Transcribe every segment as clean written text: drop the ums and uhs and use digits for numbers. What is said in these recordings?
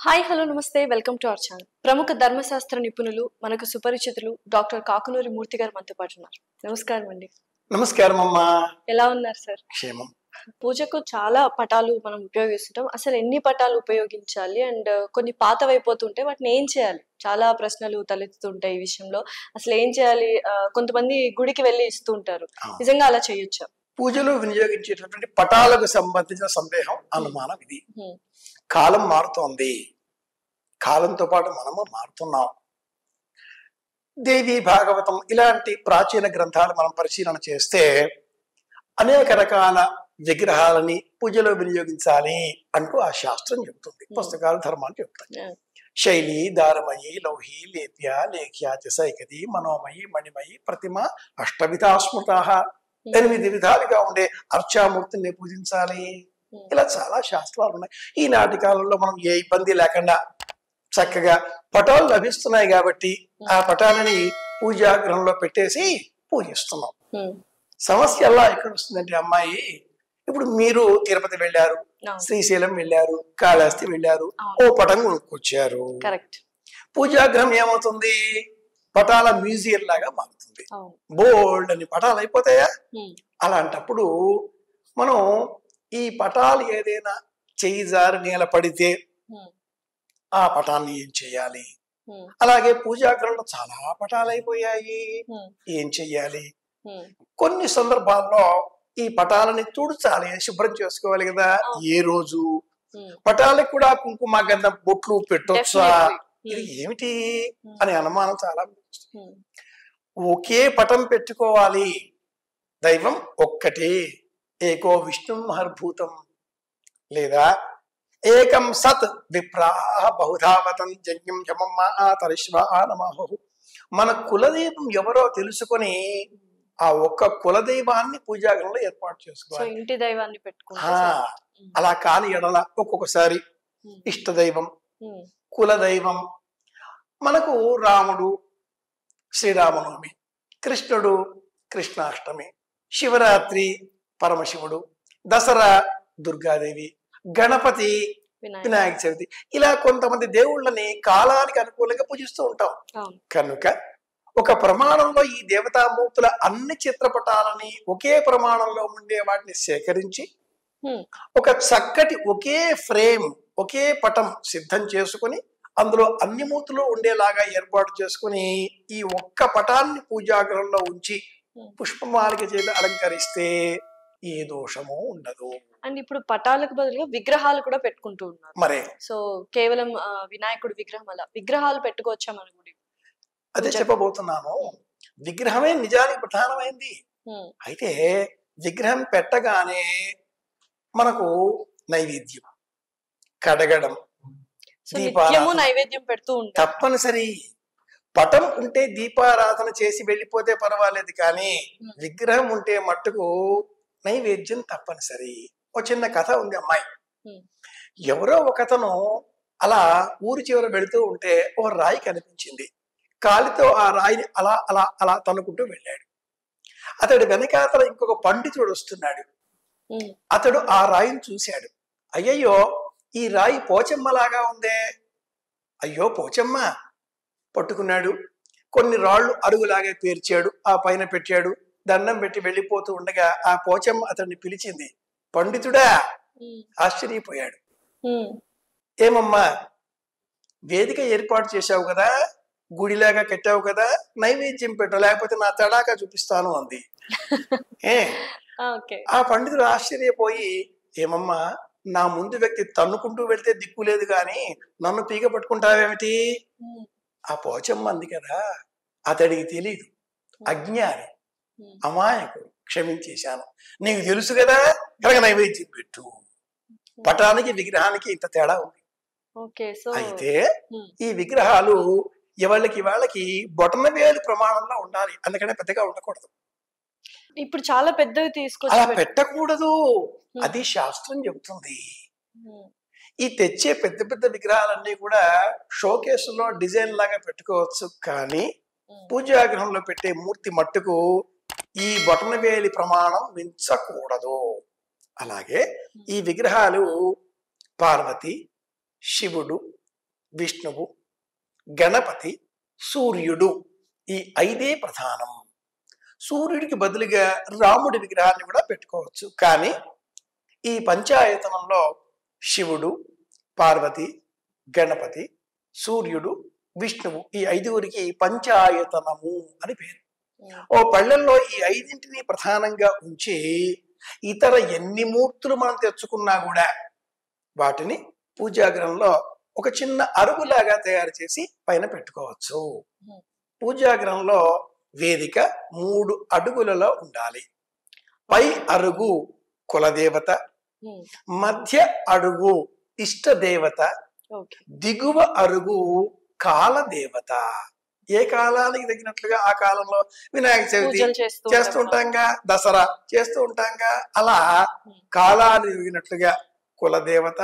Hi hello నమస్తే welcome to our channel. ప్రముఖ ధర్మశాస్త్ర నిపుణులు మనకు సుపరిచితులు డాక్టర్ కాకునూరి మూర్తి గారు మనతో పాటు ఉన్నారు. నమస్కారం అండి. నమస్కారం అమ్మా. ఎలా ఉన్నారు సార్? క్షేమం. పూజకు చాలా పటాలు మనం ఉపయోగిస్తుంటాం. అసలు ఎన్ని పటాలు ఉపయోగించాలి అండ్ కొన్ని పాతవైపోతుంటే వాటిని ఏం చేయాలి? చాలా ప్రశ్నలు తలెత్తుతుంటాయి ఈ విషయంలో. అసలు ఏం చేయాలి? కొంతమంది గుడికి వెళ్ళి ఇస్తూ ఉంటారు. నిజంగా అలా చేయొచ్చా? పూజలో వినియోగించేటటువంటి పటాలకు సంబంధించిన సందేహం అనుమానం ఇది. కాలం మారుతోంది, కాలంతో పాటు మనము మారుతున్నాం. దేవి భాగవతం ఇలాంటి ప్రాచీన గ్రంథాలు మనం పరిశీలన చేస్తే అనేక రకాల విగ్రహాలని పూజలో వినియోగించాలి అంటూ ఆ శాస్త్రం చెబుతుంది. పుస్తకాలు ధర్మాలు చెబుతాయి. శైలి, దారమయి, లౌహి, లేప్య, లేఖ్య, సైకది, మనోమయి, మణిమయి, ప్రతిమ, అష్టవిధా స్మృతాః, 8 విధాలుగా ఉండే అర్చామూర్తిని పూజించాలి. ఇలా చాలా శాస్త్రాలు ఉన్నాయి. ఈనాటి కాలంలో మనం ఏ ఇబ్బంది లేకుండా చక్కగా పటాలు లభిస్తున్నాయి కాబట్టి ఆ పటాలని పూజాగృహంలో పెట్టేసి పూజిస్తున్నాం. సమస్య ఎలా ఎక్కడ వస్తుందంటే, అమ్మాయి ఇప్పుడు మీరు తిరుపతి వెళ్ళారు, శ్రీశైలం వెళ్ళారు, కాళహస్తి వెళ్ళారు, ఓ పటం కొనుక్కొచ్చారు. పూజాగృహం ఏమవుతుంది? పటాల మ్యూజియం లాగా మారుతుంది. బోల్డ్ అని పటాలు అయిపోతాయా? అలాంటప్పుడు మనం ఈ పటాలు ఏదైనా చెయ్యి జారి నేల పడితే ఆ పటాన్ని ఏం చేయాలి? అలాగే పూజాగృహంలో చాలా పటాలు అయిపోయాయి, ఏం చెయ్యాలి? కొన్ని సందర్భాల్లో ఈ పటాలని తుడచాలి, శుభ్రం చేసుకోవాలి కదా. ఏ రోజు పటాలకు కూడా కుంకుమ గంధం బొట్లు పెట్టొచ్చా? ఇది ఏమిటి అనే అనుమానం చాలా. ఒకే పటం పెట్టుకోవాలి. దైవం ఒక్కటే, ఏకో విష్ణు మహర్భూతం, లేదా ఏకం సత్ విప్రాహ బహుధావతం యజ్ఞం యమమ్మ ఆతరిష్వ నమః. మన కులదైవం ఎవరో తెలుసుకొని ఆ ఒక్క కులదైవాన్ని పూజాగృహంలో ఏర్పాటు చేసుకోవాలి. ఇంటి దైవాన్ని అలా కాని ఎడల ఒక్కొక్కసారి ఇష్టదైవం, కులదైవం, మనకు రాముడు శ్రీరామనవమి, కృష్ణుడు కృష్ణాష్టమి, శివరాత్రి పరమశివుడు, దసరా దుర్గాదేవి, గణపతి వినాయక చవితి, ఇలా కొంతమంది దేవుళ్ళని కాలానికి అనుకూలంగా పూజిస్తూ ఉంటాం. కనుక ఒక ప్రమాణంలో ఈ దేవతామూర్తుల అన్ని చిత్రపటాలని ఒకే ప్రమాణంలో ఉండే వాటిని సేకరించి ఒక చక్కటి ఒకే ఫ్రేమ్, ఒకే పటం సిద్ధం చేసుకుని అందులో అన్ని మూర్తులు ఉండేలాగా ఏర్పాటు చేసుకుని ఈ ఒక్క పటాన్ని పూజాగృహంలో ఉంచి పుష్పమాలిక చేత అలంకరిస్తే ఏ దోషము ఉండదు. అండ్ ఇప్పుడు పటాలకు బదులుగా విగ్రహాలు కూడా పెట్టుకుంటూ ఉన్నారు. మరే సో కేవలం వినాయకుడి విగ్రహం అలా విగ్రహాలు పెట్టుకోవచ్చా మన గుడి? అదే చెప్పబోతున్నాను. విగ్రహమే నిజానికి ప్రధానమైంది. అయితే విగ్రహం పెట్టగానే మనకు నైవేద్యం, కడగడం, నైవేద్యం పెడుతూ ఉంటాం తప్పనిసరి. పటం ఉంటే దీపారాధన చేసి వెళ్ళిపోతే పర్వాలేదు, కానీ విగ్రహం ఉంటే మట్టుకు నైవేద్యం తప్పనిసరి. ఒక చిన్న కథ ఉంది అమ్మాయి. ఎవరో ఒకతను అలా ఊరి చివర వెళుతూ ఉంటే ఓ రాయి కనిపించింది. కాలితో ఆ రాయిని అలా అలా అలా తన్నుకుంటూ వెళ్ళాడు. అతడు వెనకాతల ఇంకొక పండితుడు వస్తున్నాడు. అతడు ఆ రాయిని చూశాడు. అయ్యయ్యో, ఈ రాయి పోచమ్మలాగా ఉందే. అయ్యో పోచమ్మ పట్టుకున్నాడు. కొన్ని రాళ్ళు అరుగులాగే పేర్చాడు, ఆ పైన పెట్టాడు. దండం పెట్టి వెళ్ళిపోతూ ఉండగా ఆ పోచమ్మ అతన్ని పిలిచింది. పండితుడా? ఆశ్చర్యపోయాడు. ఏమమ్మా, వేదిక ఏర్పాటు చేశావు కదా, గుడిలాగా కట్టావు కదా, నైవేద్యం పెట్టు, లేకపోతే నా తడాకా చూపిస్తాను అంది. ఆ పండితుడు ఆశ్చర్యపోయి, ఏమమ్మా, నా ముందు వ్యక్తి తన్నుకుంటూ వెళ్తే దిక్కు లేదు గాని నన్ను పీక పట్టుకుంటావేమిటి? ఆ పోచమ్మ అంది కదా, అతడికి తెలీదు, అజ్ఞాని, అమాయకుడు, క్షమించేశాను, నీకు తెలుసు కదా, కనుక నైవేద్యం పెట్టు. పటానికి విగ్రహానికి ఇంత తేడా ఉంది. అయితే ఈ విగ్రహాలు వాళ్ళకి బొటన వేలు ప్రమాణంలో ఉండాలి, అందుకనే పెద్దగా ఉండకూడదు. ఇప్పుడు చాలా పెద్దవి తీసుకొచ్చి అలా పెట్టకూడదు, అది శాస్త్రం చెబుతుంది. ఈ తెచ్చే పెద్ద పెద్ద విగ్రహాలన్నీ కూడా షోకేసులో డిజైన్ లాగా పెట్టుకోవచ్చు, కానీ పూజాగృహంలో పెట్టే మూర్తి మట్టుకు ఈ బొటన వేలి ప్రమాణం మించకూడదు. అలాగే ఈ విగ్రహాలు పార్వతి, శివుడు, విష్ణువు, గణపతి, సూర్యుడు, ఈ 5 ప్రధానం. సూర్యుడికి బదులుగా రాముడి విగ్రహాన్ని కూడా పెట్టుకోవచ్చు. కానీ ఈ పంచాయతనంలో శివుడు, పార్వతి, గణపతి, సూర్యుడు, విష్ణువు, ఈ 5గురికి పంచాయతనము అని పేరు. ఓ పళ్ళెల్లో ఈ 5ంటిని ప్రధానంగా ఉంచి ఇతర ఎన్ని మూర్తులు మనం తెచ్చుకున్నా కూడా వాటిని పూజాగృహంలో ఒక చిన్న అరుగులాగా తయారు చేసి పైన పెట్టుకోవచ్చు. పూజాగృహంలో వేదిక 3 అడుగులలో ఉండాలి. పై అరుగు కులదేవత, మధ్య అడుగు ఇష్టదేవత, దిగువ అరుగు కాలదేవత. ఏ కాలానికి తగినట్లుగా ఆ కాలంలో వినాయక చవితి చేస్తూ ఉంటాంగా, దసరా చేస్తూ ఉంటాంగా, అలా కాలానికి తగినట్లుగా కులదేవత,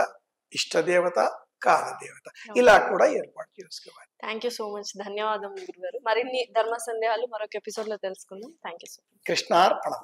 ఇష్టదేవత, కాలదేవత ఇలా కూడా ఏర్పాటు చేసుకోవాలి. Thank you so much. ధన్యవాదం గురుగారు. మరిన్ని ధర్మ సందేహాలు మరొక ఎపిసోడ్ లో తెలుసుకుందాం. Thank you so much. కృష్ణార్పణం.